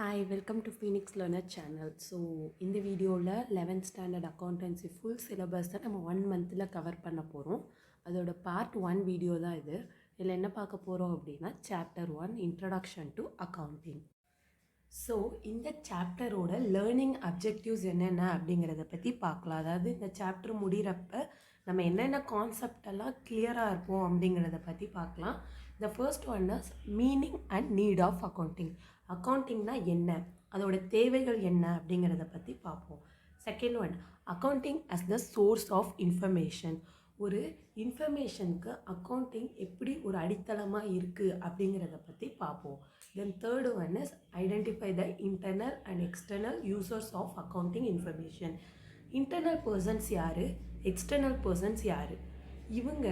Hi, welcome to Phoenix Learner channel. So, இந்த வீடியோவில் 11th standard accountancy full syllabus தான் நம்ம 1 மந்தில் கவர் பண்ண போகிறோம். அதோட பார்ட் 1 வீடியோ தான் இது. இதில் என்ன பார்க்க போகிறோம் அப்படின்னா chapter 1 introduction to accounting. So இந்த சாப்டரோட லேர்னிங் அப்ஜெக்டிவ்ஸ் என்னென்ன அப்படிங்கிறத பற்றி பார்க்கலாம். அதாவது இந்த சாப்டர் முடிகிறப்ப நம்ம என்னென்ன கான்செப்டெல்லாம் கிளியராக இருப்போம் அப்படிங்கிறத பற்றி பார்க்கலாம். The first one is meaning and need of accounting. அக்கௌண்டிங்னா என்ன, அதோட தேவைகள் என்ன அப்படிங்கிறத பற்றி பார்ப்போம். Second one, accounting as the source of information. ஒரு இன்ஃபர்மேஷனுக்கு அக்கௌண்டிங் எப்படி ஒரு அடித்தளமாக இருக்குது அப்படிங்கிறத பற்றி பார்ப்போம். Then third one is identify the internal and external users of accounting information. Internal persons யார், எக்ஸ்டர்னல் பர்சன்ஸ் யார், இவங்க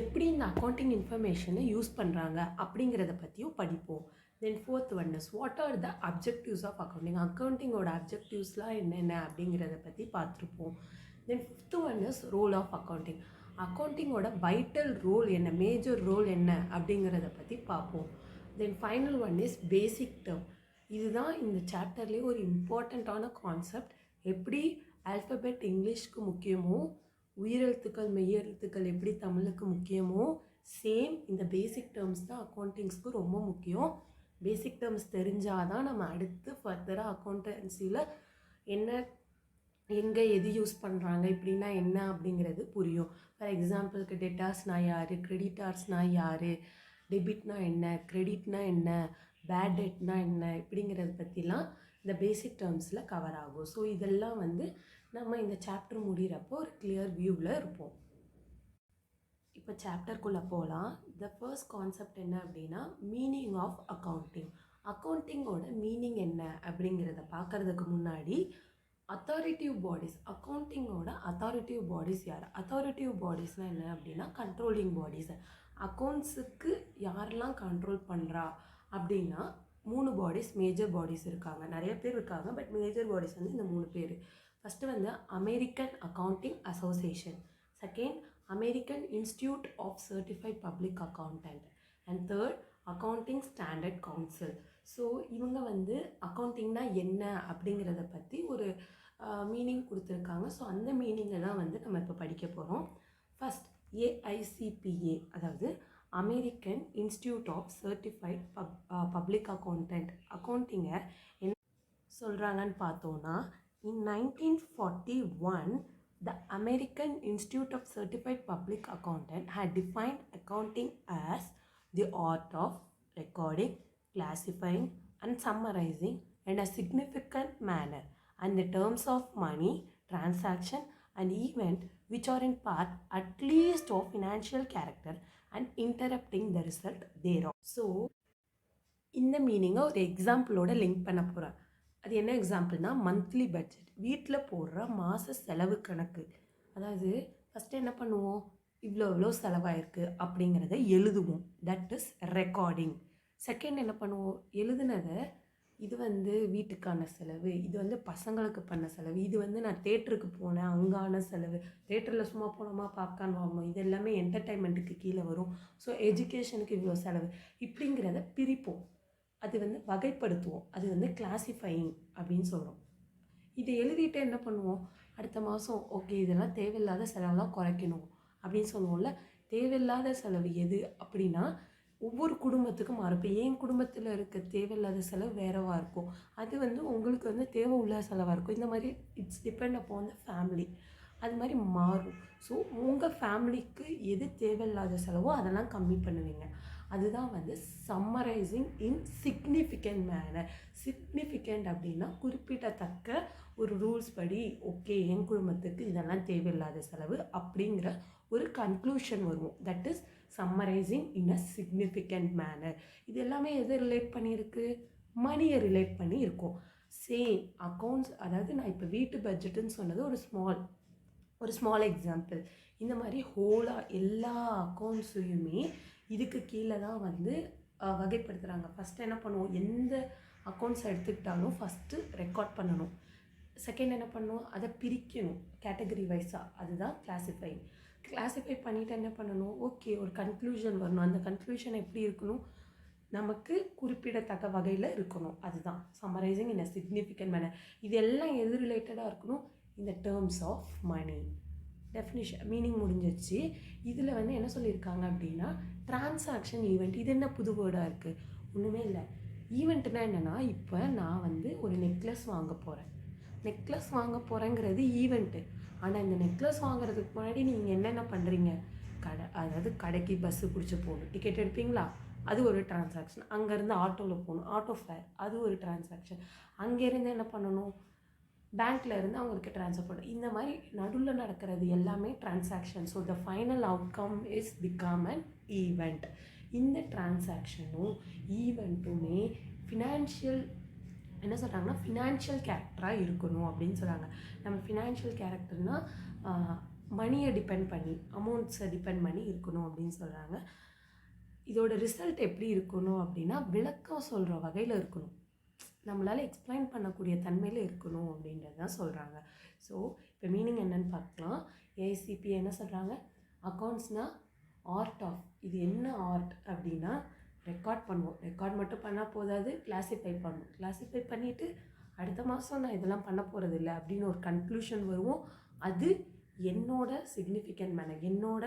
எப்படி இந்த அக்கௌண்டிங் இன்ஃபர்மேஷனை யூஸ் பண்ணுறாங்க அப்படிங்கிறத பற்றியும் படிப்போம். Then fourth one is what are the objectives of accounting. அக்கௌண்டிங்கோட அப்ஜெக்டிவ்ஸ்லாம் என்னென்ன அப்படிங்கிறத பற்றி பார்த்துருப்போம். Then fifth one is role of accounting. அக்கௌண்டிங்கோட வைட்டல் ரோல் என்ன, மேஜர் ரோல் என்ன அப்படிங்கிறத பற்றி பார்ப்போம். Then final one is basic term. இதுதான் இந்த சாப்டர்லேயே ஒரு இம்பார்ட்டண்ட்டான கான்செப்ட். எப்படி ஆல்ஃபபெட் இங்கிலீஷ்க்கு முக்கியமோ, உயிரெழுத்துக்கள் மெய்யெழுத்துக்கள் எப்படி தமிழுக்கு முக்கியமோ, சேம் இந்த பேசிக் டேர்ம்ஸ் தான் அக்கௌண்டிங்ஸ்க்கு ரொம்ப முக்கியம். பேசிக் டேர்ம்ஸ் தெரிஞ்சால் தான் நம்ம அடுத்து ஃபர்தராக அக்கௌண்டன்சியில் என்ன, எங்கே எது யூஸ் பண்ணுறாங்க, இப்படின்னா என்ன அப்படிங்கிறது புரியும். ஃபார் எக்ஸாம்பிளுக்கு டெட்டார்ஸ்னால் யார், கிரெடிட்டார்ஸ்னால் யார், டெபிட்னா என்ன, கிரெடிட்னா என்ன, பேட் டெட்னா என்ன, இப்படிங்கிறத பற்றிலாம் இந்த பேசிக் டேர்ம்ஸில் கவர் ஆகும். ஸோ இதெல்லாம் நம்ம இந்த சாப்டர் முடிகிறப்போ ஒரு கிளியர் வியூவில் இருப்போம். இப்போ சாப்டருக்குள்ளே போகலாம். த ஃபர்ஸ்ட் கான்செப்ட் என்ன அப்படின்னா மீனிங் ஆஃப் அக்கௌண்டிங். அக்கௌண்டிங்கோட மீனிங் என்ன அப்படிங்கிறத பார்க்குறதுக்கு முன்னாடி அத்தாரிட்டிவ் பாடிஸ், அக்கௌண்டிங்கோட அத்தாரிட்டிவ் பாடிஸ் யார். அத்தாரிட்டிவ் பாடிஸ்னால் என்ன அப்படின்னா கண்ட்ரோலிங் பாடிஸ். அக்கௌண்ட்ஸுக்கு யாரெல்லாம் கண்ட்ரோல் பண்ணுறா அப்படின்னா 3 பாடிஸ், மேஜர் பாடிஸ் இருக்காங்க. நிறைய பேர் இருக்காங்க, பட் மேஜர் பாடிஸ் இந்த 3 பேர். First American Accounting Association, second American Institute of Certified Public Accountant, and third Accounting Standard Council. So இவங்க அக்கௌண்டிங்னா என்ன அப்படிங்கிறத பற்றி ஒரு மீனிங் கொடுத்துருக்காங்க. ஸோ அந்த மீனிங்கை தான் நம்ம இப்போ படிக்க போகிறோம். ஃபஸ்ட் ஏஐசிபிஏ, அதாவது American Institute of Certified Public Accountant. அக்கௌண்டிங்கை என்ன சொல்கிறாங்கன்னு பார்த்தோன்னா, இன் 1941 the American Institute of Certified Public Accountant had defined accounting as the art of recording, classifying and summarizing in a significant manner and the terms of money, transaction and event which are in part at least of financial character and interrupting the result thereof. So இந்த மீனிங்கை ஒரு எக்ஸாம்பிளோட link பண்ண போகிறேன். அது என்ன எக்ஸாம்பிள்னா monthly budget, வீட்டில் போடுற மாத செலவு கணக்கு. அதாவது ஃபஸ்ட்டு என்ன பண்ணுவோம், இவ்வளோ செலவாயிருக்கு அப்படிங்கிறத எழுதுவோம், தட் இஸ் ரெக்கார்டிங். செகண்ட் என்ன பண்ணுவோம், எழுதுனதை இது வீட்டுக்கான செலவு, இது பசங்களுக்கு பண்ண செலவு, இது நான் தேட்டருக்கு போனேன் அங்கான செலவு, தேட்டரில் சும்மா போனோமா பாப்கார்ன் வாங்கணும், இது எல்லாமே என்டர்டைன்மெண்ட்டுக்கு கீழே வரும். ஸோ எஜுகேஷனுக்கு இவ்வளோ செலவு, இப்படிங்கிறத பிரிப்போம். அது வகைப்படுத்துவோம். அது கிளாசிஃபையிங் அப்படின்னு சொல்கிறோம். இதை எழுதிட்டு என்ன பண்ணுவோம், அடுத்த மாதம் ஓகே இதெல்லாம் தேவையில்லாத செலவெல்லாம் குறைக்கணும் அப்படின்னு சொல்லுவோம்ல. தேவையில்லாத செலவு எது அப்படின்னா ஒவ்வொரு குடும்பத்துக்கும் மாறும். இப்போ என் குடும்பத்தில் இருக்க தேவையில்லாத செலவு வேறவாக இருக்கும், அது உங்களுக்கு தேவை உள்ள செலவாக இருக்கும். இந்த மாதிரி it's depend upon the family, அது மாதிரி மாறும். ஸோ உங்கள் ஃபேமிலிக்கு எது தேவையில்லாத செலவோ அதெல்லாம் கம்மி பண்ணுவீங்க. அதுதான் சம்மரைசிங் இன் சிக்னிஃபிகண்ட் மேனர். சிக்னிஃபிகண்ட் அப்படின்னா குறிப்பிடத்தக்க ஒரு ரூல்ஸ் படி, ஓகே என் குடும்பத்துக்கு இதெல்லாம் தேவையில்லாத செலவு அப்படிங்கிற ஒரு கன்க்ளூஷன் வருவோம். That is summarising in a significant manner. இது எல்லாமே எது ரிலேட் பண்ணியிருக்கு, மணியை ரிலேட் பண்ணி இருக்கும். சேம் அக்கௌண்ட்ஸ், அதாவது நான் இப்போ வீட்டு பட்ஜெட்டுன்னு சொன்னது ஒரு ஸ்மால் எக்ஸாம்பிள். இந்த மாதிரி ஹோலாக எல்லா அக்கௌண்ட்ஸையுமே இதுக்கு கீழே தான் வகைப்படுத்துகிறாங்க. ஃபஸ்ட்டு என்ன பண்ணுவோம், எந்த அக்கௌண்ட்ஸ் எடுத்துக்கிட்டாலும் ஃபஸ்ட்டு ரெக்கார்ட் பண்ணணும். செகண்ட் என்ன பண்ணணும், அதை பிரிக்கணும் கேட்டகரி வைஸாக, அதுதான் கிளாஸிஃபைங். கிளாஸிஃபை பண்ணிவிட்டு என்ன பண்ணணும், ஓகே ஒரு கன்க்ளூஷன் வரணும். அந்த கன்க்ளூஷன் எப்படி இருக்கணும், நமக்கு குறிப்பிடத்தக்க வகையில் இருக்கணும். அதுதான் summarising in a significant manner. இதெல்லாம் எது ரிலேட்டடாக இருக்கணும்? இந்த terms of money. Definition meaning முடிஞ்சிச்சு. இதில் வந்து என்ன சொல்லியிருக்காங்க அப்படின்னா டிரான்சாக்ஷன் ஈவெண்ட். இது என்ன புது வேர்டாக இருக்குது? ஒன்றுமே இல்லை. ஈவெண்ட்னா என்னென்னா, இப்போ நான் வந்து ஒரு நெக்லஸ் வாங்க போகிறேன். நெக்லஸ் வாங்க போகிறேங்கிறது ஈவெண்ட்டு. ஆனால் இந்த நெக்லஸ் வாங்குறதுக்கு முன்னாடி நீங்கள் என்னென்ன பண்ணுறீங்க? அதாவது கடைக்கு பஸ்ஸு பிடிச்சி போகணும், டிக்கெட் எடுப்பீங்களா? அது ஒரு டிரான்சாக்ஷன். அங்கேருந்து ஆட்டோவில் போகணும், ஆட்டோ ஃபேர், அது ஒரு டிரான்சாக்ஷன். அங்கேருந்து என்ன பண்ணணும்? பேங்க்கில் இருந்து அவங்களுக்கு ட்ரான்ஸ்ஃபர் பண்ணணும். இந்த மாதிரி நடுவில் நடக்கிறது எல்லாமே transaction. So the final outcome is become an event. இந்த டிரான்சாக்ஷனும் ஈவெண்ட்டுமே ஃபினான்ஷியல் என்ன சொல்கிறாங்கன்னா ஃபினான்ஷியல் கேரக்டராக இருக்கணும் அப்படின்னு சொல்கிறாங்க. நம்ம ஃபினான்ஷியல் கேரக்டர்னால் மணியை டிபெண்ட் பண்ணி, அமௌண்ட்ஸை டிபெண்ட் பண்ணி இருக்கணும் அப்படின்னு சொல்கிறாங்க. இதோட ரிசல்ட் எப்படி இருக்கணும் அப்படின்னா விளக்கம் சொல்கிற வகையில் இருக்கணும், நம்மளால் எக்ஸ்பிளைன் பண்ணக்கூடிய தன்மையில் இருக்கணும் அப்படின்றது தான் சொல்கிறாங்க. ஸோ இப்போ மீனிங் என்னன்னு பார்க்கலாம். ஏஐசிபி என்ன சொல்கிறாங்க? அக்கௌண்ட்ஸ்னால் ஆர்ட் ஆஃப். இது என்ன ஆர்ட் அப்படின்னா ரெக்கார்ட் பண்ணுவோம். ரெக்கார்ட் மட்டும் பண்ணால் போதாது, கிளாஸிஃபை பண்ணுவோம். கிளாஸிஃபை பண்ணிவிட்டு அடுத்த மாதம் நான் இதெல்லாம் பண்ண போகிறது இல்லை அப்படின்னு ஒரு கன்க்ளூஷன் வருவோம். அது என்னோட சிக்னிஃபிகண்ட் மேனர், என்னோட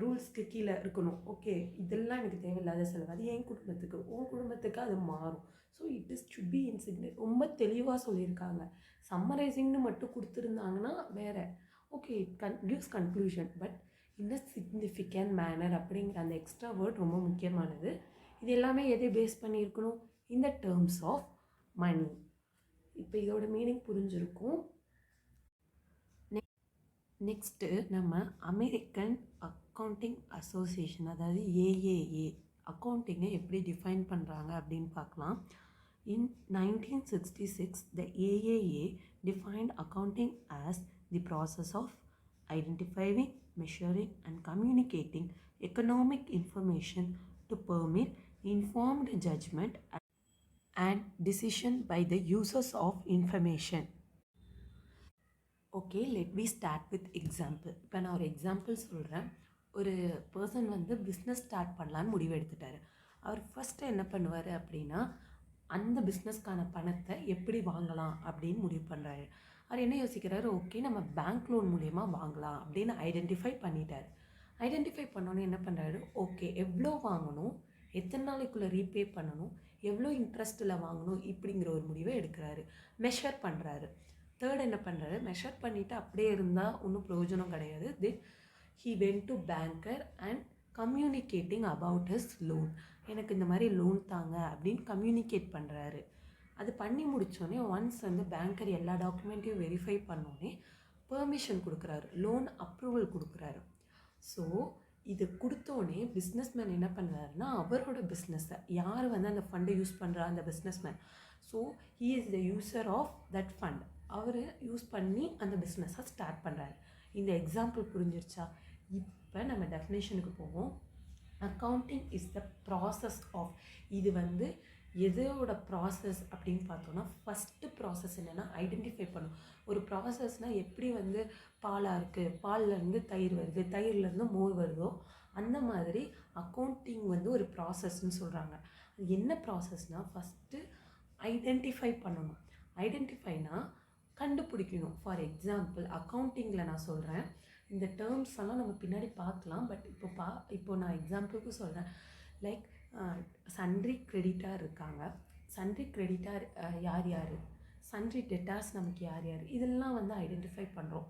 ரூல்ஸ்க்கு கீழே இருக்கணும். ஓகே, இதெல்லாம் எனக்கு தேவையில்லாத செலவு, அது என் குடும்பத்துக்கு, உன் குடும்பத்துக்கு அது மாறும். So it is should be ரொம்ப தெளிவாக சொல்லியிருக்காங்க. சம்மரைசிங்னு மட்டும் கொடுத்துருந்தாங்கன்னா வேறு, okay it gives conclusion, but இந்த சிக்னிஃபிகண்ட் மேனர் அப்படிங்கிற அந்த எக்ஸ்ட்ரா வேர்ட் ரொம்ப முக்கியமானது. இது எல்லாமே எதை பேஸ் பண்ணியிருக்கணும்? இந்த டேர்ம்ஸ் ஆஃப் மணி. இப்போ இதோட மீனிங் புரிஞ்சிருக்கும். நெக்ஸ்ட்டு நம்ம அமெரிக்கன் அக்கௌண்டிங் அசோசியேஷன், அதாவது ஏஏஏ அக்கௌண்டிங்கை எப்படி டிஃபைன் பண்ணுறாங்க அப்படின்னு பார்க்கலாம். இன் 1966 the AAA defined accounting as the process of identifying, measuring and communicating economic information to permit informed judgment and decision by the users of information. Okay, let we start with example. இப்போ நான் ஒரு example சொல்கிறேன். ஒரு person வந்து business start பண்ணலான்னு முடிவு எடுத்துட்டார். அவர் first என்ன பண்ணுவார் அப்படின்னா அந்த பிஸ்னஸ்க்கான பணத்தை எப்படி வாங்கலாம் அப்படின்னு முடிவு பண்ணுறாரு. அவர் என்ன யோசிக்கிறாரு? ஓகே, நம்ம பேங்க் லோன் மூலயமா வாங்கலாம் அப்படின்னு ஐடென்டிஃபை பண்ணிட்டார். ஐடென்டிஃபை பண்ணோன்னே என்ன பண்ணுறாரு? ஓகே, எவ்வளோ வாங்கணும், எத்தனை நாளைக்குள்ளே ரீபே பண்ணணும், எவ்வளோ இன்ட்ரெஸ்ட்டில் வாங்கணும், இப்படிங்கிற ஒரு முடிவை எடுக்கிறாரு. மெஷர் பண்ணுறாரு. தேர்ட் என்ன பண்ணுறாரு? மெஷர் பண்ணிவிட்டு அப்படியே இருந்தால் ஒன்றும் பிரயோஜனம் கிடையாது. தென் he went to banker and communicating about his loan. எனக்கு இந்த மாதிரி லோன் தாங்க அப்படின்னு கம்யூனிகேட் பண்ணுறாரு. அது பண்ணி முடித்தோடனே ஒன்ஸ் வந்து பேங்கர் எல்லா டாக்குமெண்ட்டையும் வெரிஃபை பண்ணோடனே பெர்மிஷன் கொடுக்குறாரு, லோன் அப்ரூவல் கொடுக்குறாரு. ஸோ இது கொடுத்தோடனே பிஸ்னஸ்மேன் என்ன பண்ணுறாருன்னா அவரோட பிஸ்னஸை, யார் வந்து அந்த ஃபண்டை யூஸ் பண்ணுறா? அந்த businessman. So he is the user of that fund. அவர் யூஸ் பண்ணி அந்த பிஸ்னஸை ஸ்டார்ட் பண்ணுறாரு. இந்த எக்ஸாம்பிள் புரிஞ்சிருச்சா? இப்போ நம்ம டெஃபினேஷனுக்கு போவோம். Accounting is the process of. இது வந்து எதோட ப்ராசஸ் அப்படின்னு பார்த்தோன்னா ஃபஸ்ட்டு ப்ராசஸ் என்னென்னா ஐடென்டிஃபை பண்ணும். ஒரு ப்ராசஸ்னால் எப்படி வந்து பாலாக இருக்குது, பால்லேருந்து தயிர் வருது, தயிர்லேருந்து மோர் வருதோ அந்த மாதிரி அக்கௌண்டிங் வந்து ஒரு ப்ராசஸ்ன்னு சொல்கிறாங்க. அது என்ன ப்ராசஸ்னால் ஃபஸ்ட்டு ஐடென்டிஃபை பண்ணணும். ஐடென்டிஃபைனா கண்டுபிடிக்கணும். ஃபார் எக்ஸாம்பிள் அக்கௌண்டிங்கில் நான் சொல்கிறேன், இந்த டேர்ம்ஸ் எல்லாம் நம்ம பின்னாடி பார்க்கலாம், பட் இப்போ நான் எக்ஸாம்பிளுக்கு சொல்கிறேன். லைக் சன்ட்ரி கிரெடிட்டார் இருக்காங்க. சன்ட்ரி கிரெடிட்டார் யார் யார், சன்ட்ரி டெட்டார்ஸ் நமக்கு யார் யார், இதெல்லாம் வந்து ஐடென்டிஃபை பண்ணுறோம்.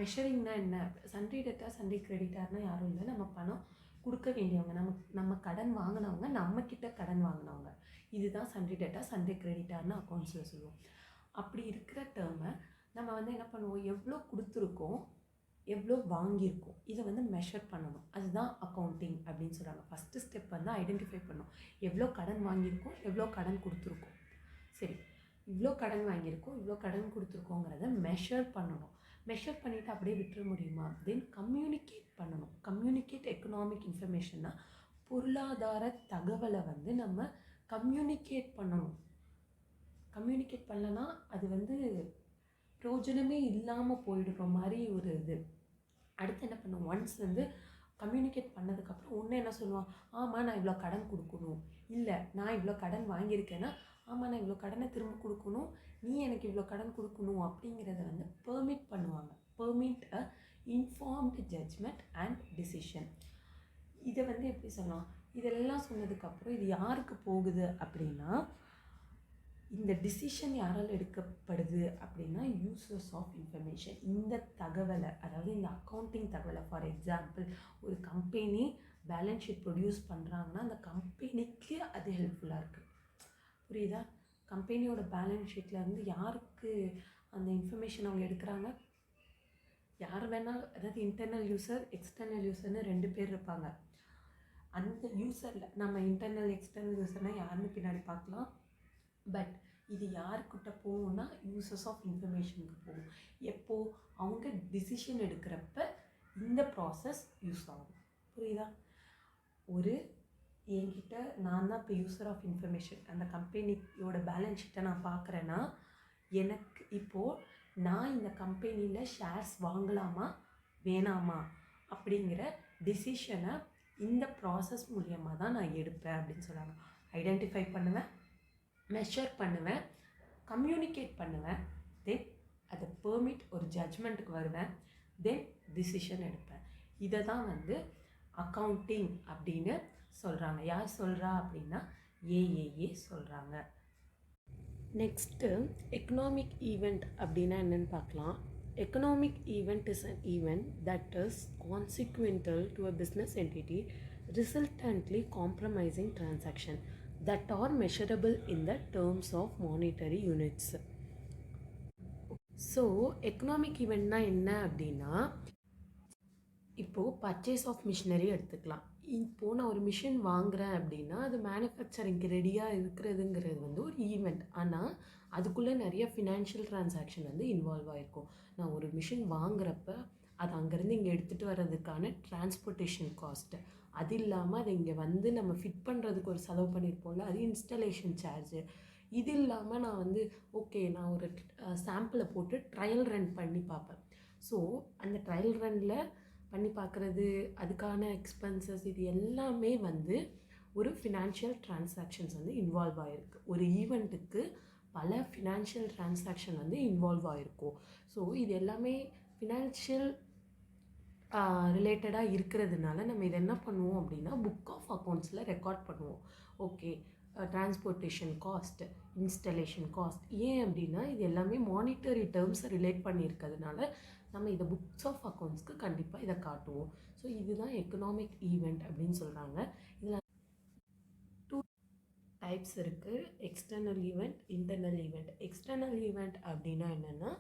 மெஷரிங்னா என்ன? சன்ட்ரி டெட்டார் சன்ட்ரி கிரெடிட்டார்னால் யாரும் இல்லை, நம்ம பணம் கொடுக்க வேண்டியவங்க, நம்ம கடன் வாங்கினவங்க, நம்மக்கிட்ட கடன் வாங்கினவங்க. இதுதான் சன்ட்ரி டெட்டார் சன்ட்ரி கிரெடிட்டார்னு அக்கௌண்ட்ஸில் சொல்லுவோம். அப்படி இருக்கிற டேர்மை நம்ம வந்து என்ன பண்ணுவோம்? எவ்வளோ கொடுத்துருக்கோம், எவ்வளோ வாங்கியிருக்கோம், இதை வந்து மெஷர் பண்ணணும். அதுதான் அக்கௌண்டிங் அப்படின்னு சொல்கிறாங்க. ஃபஸ்ட்டு ஸ்டெப் வந்து ஐடென்டிஃபை பண்ணணும். எவ்வளோ கடன் வாங்கியிருக்கோம், எவ்வளோ கடன் கொடுத்துருக்கோம். சரி, இவ்வளோ கடன் வாங்கியிருக்கோம், இவ்வளோ கடன் கொடுத்துருக்கோங்கிறத மெஷர் பண்ணணும். மெஷர் பண்ணிவிட்டு அப்படியே விட்டுற முடியுமா? தென் கம்யூனிகேட் பண்ணணும். கம்யூனிகேட் எக்கனாமிக் இன்ஃபர்மேஷன்னா பொருளாதார தகவலை வந்து நம்ம கம்யூனிகேட் பண்ணணும். கம்யூனிகேட் பண்ணலன்னா அது வந்து பிரயோஜனமே இல்லாமல் போயிடுற மாதிரி ஒரு இது. அடுத்து என்ன பண்ணும்? ஒன்ஸ் வந்து கம்யூனிகேட் பண்ணதுக்கப்புறம் ஒன்று என்ன சொல்லுவான், ஆமாம் நான் இவ்வளோ கடன் கொடுக்கணும், இல்லை நான் இவ்வளோ கடன் வாங்கியிருக்கேன்னா ஆமாம் நான் இவ்வளோ கடனை திரும்ப கொடுக்கணும், நீ எனக்கு இவ்வளோ கடன் கொடுக்கணும் அப்படிங்கிறத வந்து பெர்மிட் பண்ணுவாங்க. Permit a informed judgement and decision. இதை வந்து எப்படி சொல்லலாம், இதெல்லாம் சொன்னதுக்கப்புறம் இது யாருக்கு போகுது அப்படின்னா, இந்த டிசிஷன் யாரால் எடுக்கப்படுது அப்படின்னா யூசர்ஸ் ஆஃப் இன்ஃபர்மேஷன். இந்த தகவலை, அதாவது இந்த அக்கௌண்டிங் தகவலை, ஃபார் எக்ஸாம்பிள் ஒரு கம்பெனி பேலன்ஸ் ஷீட் ப்ரொடியூஸ் பண்ணுறாங்கன்னா அந்த கம்பெனிக்கு அது ஹெல்ப்ஃபுல்லாக இருக்குது. புரியுதா? கம்பெனியோட பேலன்ஸ் ஷீட்லேருந்து யாருக்கு அந்த இன்ஃபர்மேஷன் அவங்க எடுக்கிறாங்க, யார் வேணால், அதாவது இன்டர்னல் யூசர் எக்ஸ்டர்னல் யூசர்னு 2 பேர் இருப்பாங்க. அந்த யூசரில் நம்ம இன்டர்னல் எக்ஸ்டர்னல் யூசர்னால் யாருன்னு பின்னாடி பார்க்கலாம். பட் இது யாருக்கிட்ட போகும்னா யூசர்ஸ் ஆஃப் இன்ஃபர்மேஷனுக்கு போகும். எப்போது அவங்க டிசிஷன் எடுக்கிறப்ப இந்த ப்ராசஸ் யூஸ் ஆகும். புரியுதா? ஒரு என்கிட்ட நான் தான் இப்போ யூசர் ஆஃப் இன்ஃபர்மேஷன், அந்த கம்பெனியோட பேலன்ஸ் ஷீட்டை நான் பார்க்குறேன்னா எனக்கு இப்போது நான் இந்த கம்பெனியில் ஷேர்ஸ் வாங்கலாமா வேணாமா அப்படிங்கிற டிசிஷனை இந்த ப்ராசஸ் மூலியமாக தான் நான் எடுப்பேன் அப்படின்னு சொல்கிறாங்க. ஐடென்டிஃபை பண்ணுவேன், மெஷர் பண்ணுவேன், கம்யூனிகேட் பண்ணுவேன், தென் அதை பெர்மிட் ஒரு ஜட்ஜ்மெண்ட்டுக்கு வருவேன், தென் டிசிஷன் எடுப்பேன். இதை தான் வந்து அக்கௌண்டிங் அப்படின்னு சொல்கிறாங்க. யார் சொல்கிறா அப்படின்னா ஏஏஏ சொல்கிறாங்க. நெக்ஸ்ட்டு எக்கனாமிக் ஈவெண்ட் அப்படின்னா என்னென்னு பார்க்கலாம். Economic event is an event that is consequential to a business entity, resultantly compromising transaction that are measurable in the terms of monetary units. So economic event na enna அப்படின்னா, இப்போது purchase of machinery எடுத்துக்கலாம். இப்போது நான் ஒரு machine வாங்குகிறேன் அப்படின்னா அது மேனுஃபேக்சரிங்க்கு ரெடியாக இருக்கிறதுங்கிறது வந்து ஒரு ஈவெண்ட். ஆனால் அதுக்குள்ளே நிறைய ஃபினான்ஷியல் ட்ரான்சாக்ஷன் வந்து இன்வால்வ் ஆகிருக்கும். நான் ஒரு மிஷின் வாங்குறப்ப அது அங்கேருந்து இங்கே எடுத்துகிட்டு வர்றதுக்கான டிரான்ஸ்போர்ட்டேஷன் காஸ்ட்டு, அது இல்லாமல் அதை இங்கே வந்து நம்ம ஃபிட் பண்ணுறதுக்கு ஒரு செலவு பண்ணியிருப்போம்ல, அது இன்ஸ்டலேஷன் சார்ஜு, இது இல்லாமல் நான் வந்து ஓகே நான் ஒரு சாம்பிளை போட்டு ட்ரையல் ரன் பண்ணி பார்ப்பேன். ஸோ அந்த ட்ரையல் ரன்னில் பண்ணி பார்க்குறது, அதுக்கான எக்ஸ்பென்சஸ், இது எல்லாமே வந்து ஒரு ஃபினான்ஷியல் ட்ரான்சாக்ஷன்ஸ் வந்து இன்வால்வ் ஆகிருக்கு. ஒரு ஈவெண்ட்டுக்கு பல ஃபினான்ஷியல் ட்ரான்சாக்ஷன் வந்து இன்வால்வ் ஆகிருக்கும். ஸோ இது எல்லாமே ஃபினான்ஷியல் ரிலேட்டடாக இருக்கிறதுனால நம்ம இதை என்ன பண்ணுவோம் அப்படின்னா புக் ஆஃப் அக்கௌண்ட்ஸில் ரெக்கார்ட் பண்ணுவோம். Okay, transportation cost, installation cost. ஏன் அப்படின்னா இது எல்லாமே மானிட்டரி டேர்ம்ஸை ரிலேட் பண்ணியிருக்கிறதுனால நம்ம இதை புக்ஸ் ஆஃப் அக்கௌண்ட்ஸ்க்கு கண்டிப்பாக இதை காட்டுவோம். ஸோ இதுதான் எக்கனாமிக் ஈவெண்ட் அப்படின்னு சொல்கிறாங்க. இதில் 2 டைப்ஸ் இருக்குது, external event, internal event. External event அப்படின்னா என்னென்னா,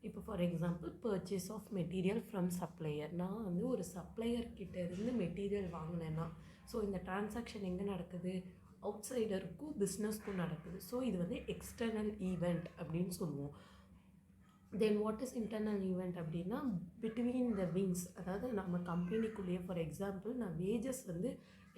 இப்போ for example purchase of material from supplier. நான் வந்து ஒரு சப்ளையர்கிட்ட இருந்து மெட்டீரியல் வாங்கினேன்னா, ஸோ இந்த டிரான்சாக்ஷன் எங்கே நடக்குது, அவுட் சைடருக்கும் பிஸ்னஸ்க்கும் நடக்குது. ஸோ இது வந்து எக்ஸ்டர்னல் ஈவெண்ட் அப்படின்னு சொல்லுவோம். Then what is internal event அப்படின்னா பிட்வீன் த விங்ஸ், அதாவது நம்ம கம்பெனிக்குள்ளேயே ஃபார் எக்ஸாம்பிள் நான் வேஜஸ் வந்து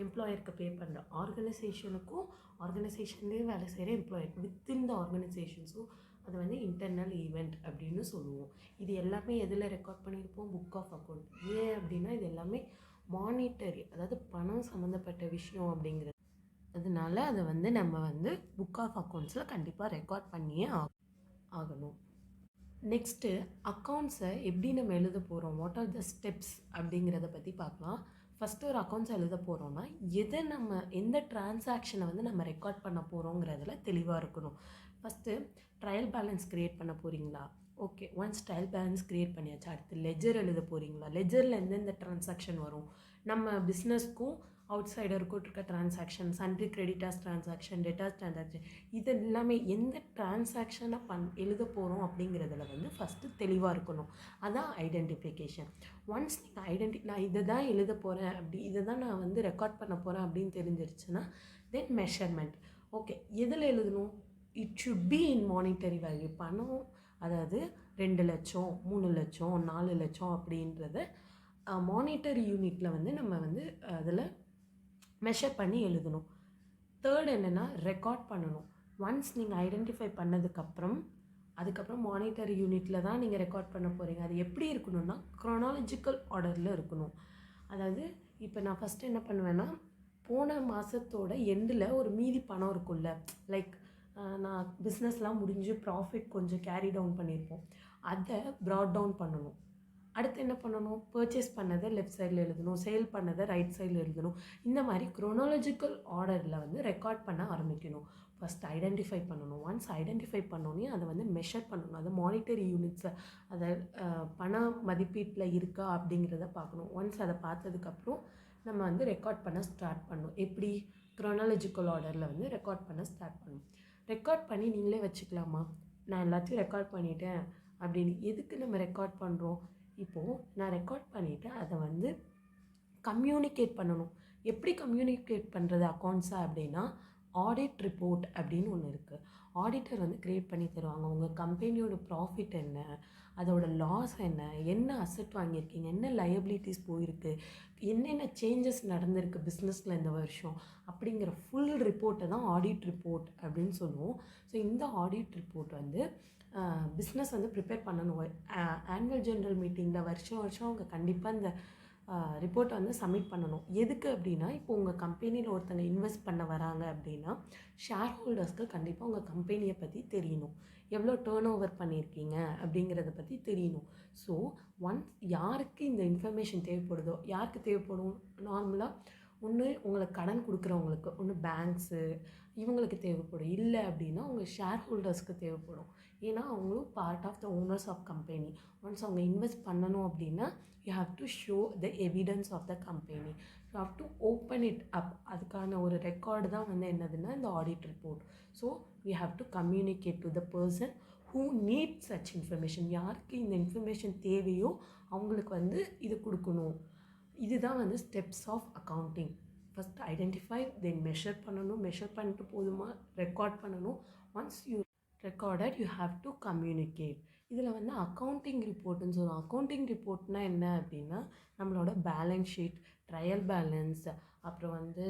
எம்ப்ளாயருக்கு பே பண்ணுறேன், ஆர்கனைசேஷனுக்கும் ஆர்கனைசேஷன்லேயே வேலை செய்கிற எம்ப்ளாயருக்கு வித்தின் த ஆர்கனைசேஷன். ஸோ அது வந்து இன்டர்னல் ஈவெண்ட் அப்படின்னு சொல்லுவோம். இது எல்லாமே எதில் ரெக்கார்ட் பண்ணியிருப்போம், புக் ஆஃப் அக்கௌண்ட். ஏன் அப்படின்னா இது எல்லாமே மானிட்டரி, அதாவது பணம் சம்மந்தப்பட்ட விஷயம் அப்படிங்கிறது, அதனால அதை வந்து நம்ம வந்து புக் ஆஃப் அக்கௌண்ட்ஸில் கண்டிப்பாக ரெக்கார்ட் பண்ணியே ஆகணும். நெக்ஸ்ட்டு அக்கௌண்ட்ஸை எப்படி நம்ம எழுத போகிறோம், வாட் ஆர் த ஸ்டெப்ஸ் அப்படிங்கிறத பற்றி பார்க்கலாம். ஃபஸ்ட்டு ஒரு அக்கௌண்ட்ஸ் எழுத போகிறோன்னா எதை நம்ம எந்த டிரான்சாக்ஷனை வந்து நம்ம ரெக்கார்ட் பண்ண போகிறோங்கிறதுல தெளிவாக இருக்கணும். ஃபஸ்ட்டு ட்ரையல் பேலன்ஸ் க்ரியேட் பண்ண போகிறீங்களா, okay, once trial balance create பண்ணியாச்சு. அடுத்து லெஜர் எழுத போகிறீங்களா, லெஜரில் எந்தெந்த டிரான்சாக்ஷன் வரும், நம்ம பிஸ்னஸ்க்கும் அவுட் சைடருக்கும் இருக்க transaction, sundry creditors transaction, debtors transaction, இது எல்லாமே எந்த டிரான்சாக்ஷனை எழுத போகிறோம் அப்படிங்கிறதுல வந்து ஃபஸ்ட்டு தெளிவாக இருக்கணும். அதான் ஐடென்டிஃபிகேஷன். ஒன்ஸ் நீங்கள் நான் இதை தான் எழுத போகிறேன், அப்படி இதை தான் நான் வந்து ரெக்கார்ட் பண்ண போகிறேன் அப்படின்னு தெரிஞ்சிருச்சுன்னா தென் மெஷர்மெண்ட். ஓகே, எதில் எழுதணும், it should be in monetary value. பணம், அதாவது 2 லட்சம் 3 லட்சம் 4 லட்சம் அப்படின்றத மானிட்டரி யூனிட்டில் வந்து நம்ம வந்து அதில் மெஷர் பண்ணி எழுதணும். தேர்ட் என்னென்னா ரெக்கார்ட் பண்ணணும். ஒன்ஸ் நீங்கள் ஐடென்டிஃபை பண்ணதுக்கப்புறம் அதுக்கப்புறம் மானிட்டரி யூனிட்டில் தான் நீங்கள் ரெக்கார்ட் பண்ண போகிறீங்க. அது எப்படி இருக்கணும்னா க்ரோனாலஜிக்கல் ஆர்டரில் இருக்கணும். அதாவது இப்போ நான் ஃபஸ்ட்டு என்ன பண்ணுவேன்னா, போன மாதத்தோட எண்டில் ஒரு மீதி பணம் இருக்கும்ல, லைக் நான் பிஸ்னஸ்லாம் முடிஞ்சு ப்ராஃபிட் கொஞ்சம் கேரி டவுன் பண்ணியிருப்போம், அதை ப்ராட் டவுன் பண்ணணும். அடுத்து என்ன பண்ணணும், பர்ச்சேஸ் பண்ணதை லெஃப்ட் சைடில் எழுதணும், சேல் பண்ணதை ரைட் சைடில் எழுதணும். இந்த மாதிரி குரோனாலஜிக்கல் ஆர்டரில் வந்து ரெக்கார்ட் பண்ண ஆரம்பிக்கணும். ஃபஸ்ட் ஐடென்டிஃபை பண்ணணும். ஒன்ஸ் ஐடென்டிஃபை பண்ணோன்னே அதை வந்து மெஷர் பண்ணணும். அதை மானிட்டரி யூனிட்ஸை, அதை பண மதிப்பீட்டில் இருக்கா அப்படிங்கிறத பார்க்கணும். ஒன்ஸ் அதை பார்த்ததுக்கப்புறம் நம்ம வந்து ரெக்கார்ட் பண்ண ஸ்டார்ட் பண்ணணும். எப்படி குரோனாலஜிக்கல் ஆர்டரில் வந்து ரெக்கார்ட் பண்ண ஸ்டார்ட் பண்ணணும். ரெக்கார்ட் பண்ணி நீங்களே வச்சுக்கலாமா, நான் எல்லாத்தையும் ரெக்கார்ட் பண்ணிட்டேன் அப்படின்னு. எதுக்கு நம்ம ரெக்கார்ட் பண்ணுறோம், இப்போது நான் ரெக்கார்ட் பண்ணிவிட்டு அதை வந்து கம்யூனிகேட் பண்ணணும். எப்படி கம்யூனிகேட் பண்ணுறது அக்கௌண்ட்ஸா அப்படின்னா, ஆடிட் ரிப்போர்ட் அப்படின்னு ஒன்று இருக்குது. ஆடிட்டர் வந்து க்ரியேட் பண்ணி தருவாங்க. உங்கள் கம்பெனியோட ப்ராஃபிட் என்ன, அதோட லாஸ் என்ன, என்ன அசெட் வாங்கியிருக்கீங்க, என்ன லயபிலிட்டிஸ் போயிருக்கு, என்னென்ன சேஞ்சஸ் நடந்திருக்கு பிஸ்னஸில் இந்த வருஷம் அப்படிங்கிற ஃபுல் ரிப்போர்ட்டை தான் ஆடிட் ரிப்போர்ட் அப்படின்னு சொல்லுவோம். ஸோ இந்த ஆடிட் ரிப்போர்ட் வந்து பிஸ்னஸ் வந்து ப்ரிப்பேர் பண்ணணும். ஆனுவல் ஜென்ரல் மீட்டிங்கில் வருஷம் அவங்க கண்டிப்பாக இந்த ரிப்போர்ட்டை வந்து சப்மிட் பண்ணணும். எதுக்கு அப்படின்னா, இப்போ உங்கள் கம்பெனியில் ஒருத்தங்க இன்வெஸ்ட் பண்ண வராங்க அப்படின்னா, ஷேர் ஹோல்டர்ஸ்க்கு கண்டிப்பாக உங்கள் கம்பெனியை பற்றி தெரியணும். எவ்வளோ டேர்ன் ஓவர் பண்ணியிருக்கீங்க அப்படிங்கிறத பற்றி தெரியணும். ஸோ ஒன்ஸ் யாருக்கு இந்த இன்ஃபர்மேஷன் தேவைப்படுதோ, யாருக்கு தேவைப்படும், நார்மலாக ஒன்று உங்களுக்கு கடன் கொடுக்குறவங்களுக்கு, ஒன்று பேங்க்ஸு இவங்களுக்கு தேவைப்படும். இல்லை அப்படின்னா உங்கள் ஷேர் ஹோல்டர்ஸ்க்கு தேவைப்படும். ஏன்னா அவங்களும் part of the owners of company. Once அவங்க இன்வெஸ்ட் பண்ணணும் அப்படின்னா you have to show the evidence of the company. You have to open it up. அதுக்கான ஒரு ரெக்கார்டு தான் வந்து என்னதுன்னா இந்த audit report. So we have to communicate to the person who needs such information. யாருக்கு இந்த இன்ஃபர்மேஷன் தேவையோ அவங்களுக்கு வந்து இது கொடுக்கணும். இதுதான் வந்து steps of accounting. First identify, then measure பண்ணணும். மெஷர் பண்ணிட்டு போதுமா, ரெக்கார்ட் பண்ணணும். Once you recorded you have to communicate. இதில் வந்து அக்கௌண்டிங் ரிப்போர்ட்டுன்னு சொல்லுவோம். அக்கௌண்டிங் ரிப்போர்ட்னால் என்ன அப்படின்னா, நம்மளோட பேலன்ஸ் ஷீட், ட்ரையல் பேலன்ஸ், அப்புறம் வந்து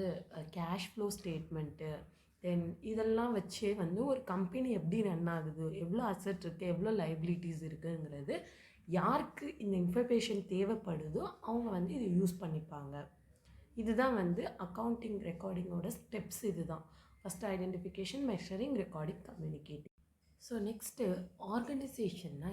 கேஷ் ஃப்ளோ ஸ்டேட்மெண்ட்டு, தென் இதெல்லாம் வச்சே வந்து ஒரு கம்பெனி எப்படி ரன் ஆகுது, எவ்வளோ அசெட் இருக்குது, எவ்வளோ லைபிலிட்டிஸ் இருக்குங்கிறது, யாருக்கு இந்த இன்ஃபர்மேஷன் தேவைப்படுதோ அவங்க வந்து இதை யூஸ் பண்ணிப்பாங்க. இதுதான் வந்து அக்கௌண்டிங் ரெக்கார்டிங்கோட ஸ்டெப்ஸ். இதுதான் first identification, measuring, recording, communicating. So next ஆர்கனைசேஷன்னா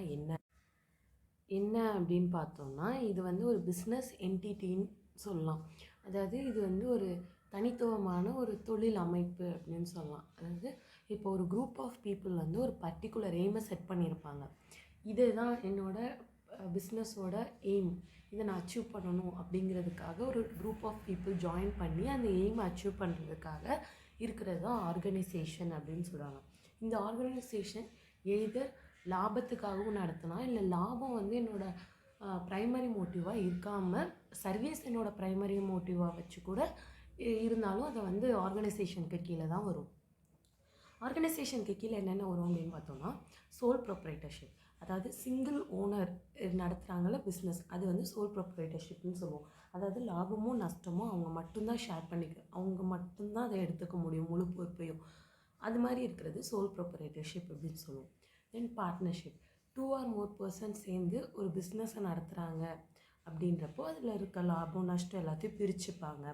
என்ன அப்படின்னு பார்த்தோம்னா, இது வந்து ஒரு பிஸ்னஸ் என்டிட்டின்னு சொல்லலாம். அதாவது இது வந்து ஒரு தனித்துவமான ஒரு தொழில் அமைப்பு அப்படின்னு சொல்லலாம். அதாவது இப்போ ஒரு குரூப் ஆஃப் பீப்புள் வந்து ஒரு பர்டிகுலர் எய்மை செட் பண்ணியிருப்பாங்க. இதுதான் என்னோடய பிஸ்னஸோட எய்ம், இதை நான் அச்சீவ் பண்ணணும் அப்படிங்கிறதுக்காக ஒரு குரூப் ஆஃப் பீப்புள் ஜாயின் பண்ணி அந்த எய்மை அச்சீவ் பண்ணுறதுக்காக இருக்கிறது தான் ஆர்கனைசேஷன் அப்படின்னு சொல்கிறாங்க. இந்த ஆர்கனைசேஷன் எய்தர் லாபத்துக்காகவும் நடத்தலாம், இல்லை லாபம் வந்து என்னோடய ப்ரைமரி மோட்டிவாக இருக்காமல் சர்வீஸ் என்னோடய ப்ரைமரி மோட்டிவாக வச்சு கூட இருந்தாலும் அதை வந்து ஆர்கனைசேஷனுக்கு கீழே தான் வரும். ஆர்கனைசேஷனுக்கு கீழே என்னென்ன வரும் அப்படின்னு பார்த்தோம்னா, சோல் ப்ரொப்ரைட்டர்ஷிப், அதாவது சிங்கிள் ஓனர் நடத்துகிறாங்கள பிஸ்னஸ், அது வந்து சோல் ப்ரொப்ரைட்டர்ஷிப்னு சொல்லுவோம். அதாவது லாபமோ நஷ்டமோ அவங்க மட்டும்தான் ஷேர் அவங்க மட்டும்தான் அதை எடுத்துக்க முடியும், முழு பொறுப்பையும். அது மாதிரி இருக்கிறது சோல் ப்ரொப்ரைட்டர்ஷிப் அப்படின்னு சொல்லுவோம். தென் பார்ட்னர்ஷிப், 2 or more பர்சன் சேர்ந்து ஒரு பிஸ்னஸை நடத்துகிறாங்க அப்படின்றப்போ அதில் இருக்க லாபம் நஷ்டம் எல்லாத்தையும் பிரிச்சுப்பாங்க.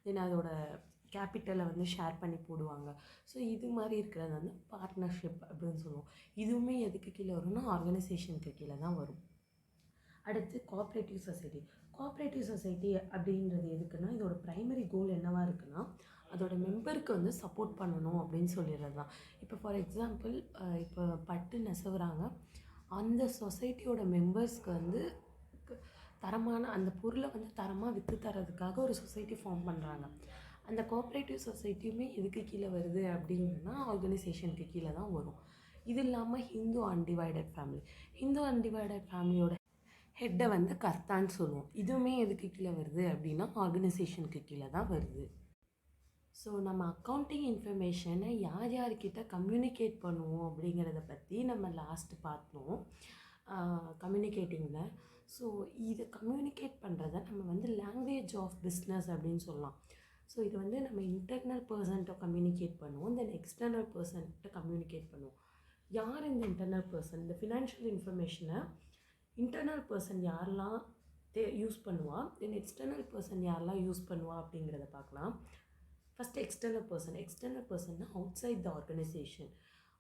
தென் அதோட கேபிட்டலை வந்து ஷேர் பண்ணி போடுவாங்க. ஸோ இது மாதிரி இருக்கிறது வந்து பார்ட்னர்ஷிப் அப்படின்னு சொல்லுவோம். இதுவுமே எதுக்கு கீழே வரும்னா ஆர்கனைசேஷனுக்கு கீழே தான் வரும். அடுத்து கோஆப்ரேட்டிவ் சொசைட்டி. கோஆப்ரேட்டிவ் சொசைட்டி அப்படின்றது எதுக்குன்னா, இதோட ப்ரைமரி கோல் என்னவாக இருக்குன்னா, அதோட மெம்பருக்கு வந்து சப்போர்ட் பண்ணணும் அப்படின்னு சொல்லிடுறது தான். இப்போ ஃபார் எக்ஸாம்பிள், இப்போ பட்டு நெசவுறாங்க, அந்த சொசைட்டியோட மெம்பர்ஸ்க்கு வந்து தரமான அந்த பொருளை வந்து தரமாக விற்று தரதுக்காக ஒரு சொசைட்டி ஃபார்ம் பண்ணுறாங்க. அந்த கோஆப்ரேட்டிவ் சொசைட்டியுமே எதுக்கு கீழே வருது அப்படின்னா ஆர்கனைசேஷனுக்கு கீழே தான் வரும். இது இல்லாமல் ஹிந்து அன்டிவைடட் ஃபேமிலியோட ஹெட்டை வந்து கர்த்தான்னு சொல்லுவோம். இதுவுமே எதுக்கு கீழே வருது அப்படின்னா ஆர்கனைசேஷனுக்கு கீழே தான் வருது. ஸோ நம்ம அக்கௌண்டிங் இன்ஃபர்மேஷனை யார்கிட்ட கம்யூனிகேட் பண்ணுவோம் அப்படிங்கிறத பற்றி நம்ம லாஸ்ட்டு பார்த்தோம் கம்யூனிகேட்டிங்கில். ஸோ இதை கம்யூனிகேட் பண்ணுறத நம்ம வந்து லாங்குவேஜ் ஆஃப் பிஸ்னஸ் அப்படின்னு சொல்லலாம். ஸோ இது வந்து நம்ம இன்டர்னல் பர்சன்ட்ட கம்யூனிகேட் பண்ணுவோம், தென் எக்ஸ்டர்னல் பர்சன்ட்ட கம்யூனிகேட் பண்ணுவோம். யார் இந்த இன்டர்னல் பர்சன்? இந்த ஃபினான்ஷியல் இன்ஃபர்மேஷனை இன்டர்னல் பர்சன் யாரெல்லாம் யூஸ் பண்ணுவா. தென் எக்ஸ்டர்னல் பர்சன் யாரெல்லாம் யூஸ் பண்ணுவா அப்படிங்கிறத பார்க்கலாம். ஃபஸ்ட்டு எக்ஸ்டர்னல் பர்சன்னா அவுட் சைட் த ஆர்கனைசேஷன்.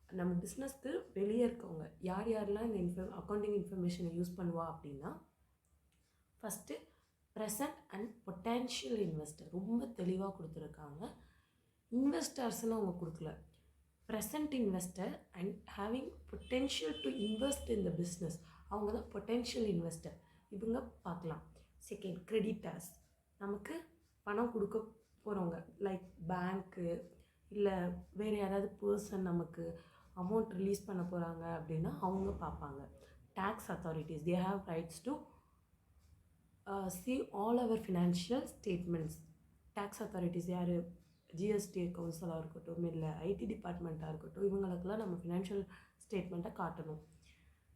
நம்ம பிஸ்னஸ்க்கு வெளியே இருக்கவங்க யார் யாரெல்லாம் இந்த அக்கௌண்டிங் இன்ஃபர்மேஷனை யூஸ் பண்ணுவா அப்படின்னா, first present and potential investor ரொம்ப தெளிவாக கொடுத்துருக்காங்க. இன்வெஸ்டர்ஸ்னு அவங்க கொடுக்கல. Present investor and having potential to invest in the business, அவங்க தான் பொட்டென்ஷியல் இன்வெஸ்டர். இவங்க பார்க்கலாம். செகண்ட், கிரெடிட்டர்ஸ், நமக்கு பணம் கொடுக்க போகிறவங்க லைக் பேங்க்கு இல்லை வேறு யாராவது பர்சன் நமக்கு அமௌண்ட் ரிலீஸ் பண்ண போகிறாங்க அப்படின்னா அவங்க பார்ப்பாங்க. Tax authorities, they have rights to see all our financial statements. Tax authorities யார்? ஜிஎஸ்டி கவுன்சிலாக இருக்கட்டும், இல்லை ஐடி டிபார்ட்மெண்ட்டாக இருக்கட்டும், இவங்களுக்கெல்லாம் நம்ம ஃபினான்ஷியல் ஸ்டேட்மெண்ட்டை காட்டணும்.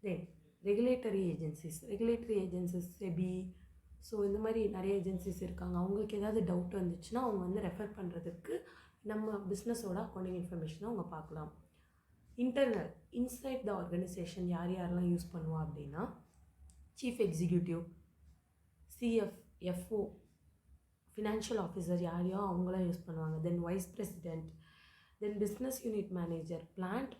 தென் ரெகுலேட்டரி ஏஜென்சிஸ் செபி, ஸோ இந்த மாதிரி நிறைய ஏஜென்சிஸ் இருக்காங்க. அவங்களுக்கு ஏதாவது டவுட் வந்துச்சுன்னா அவங்க வந்து ரெஃபர் பண்ணுறதுக்கு நம்ம பிஸ்னஸோட அக்கௌண்டிங் இன்ஃபர்மேஷனை அவங்க பார்க்கலாம். இன்சைட் த ஆர்கனைசேஷன் யார் யாரெல்லாம் யூஸ் பண்ணுவா அப்படின்னா, chief executive, CF, FO, financial officer யாரையோ அவங்களாம் யூஸ் பண்ணுவாங்க. தென் வைஸ் பிரசிடெண்ட், தென் பிஸ்னஸ் யூனிட் மேனேஜர், பிளான்ட்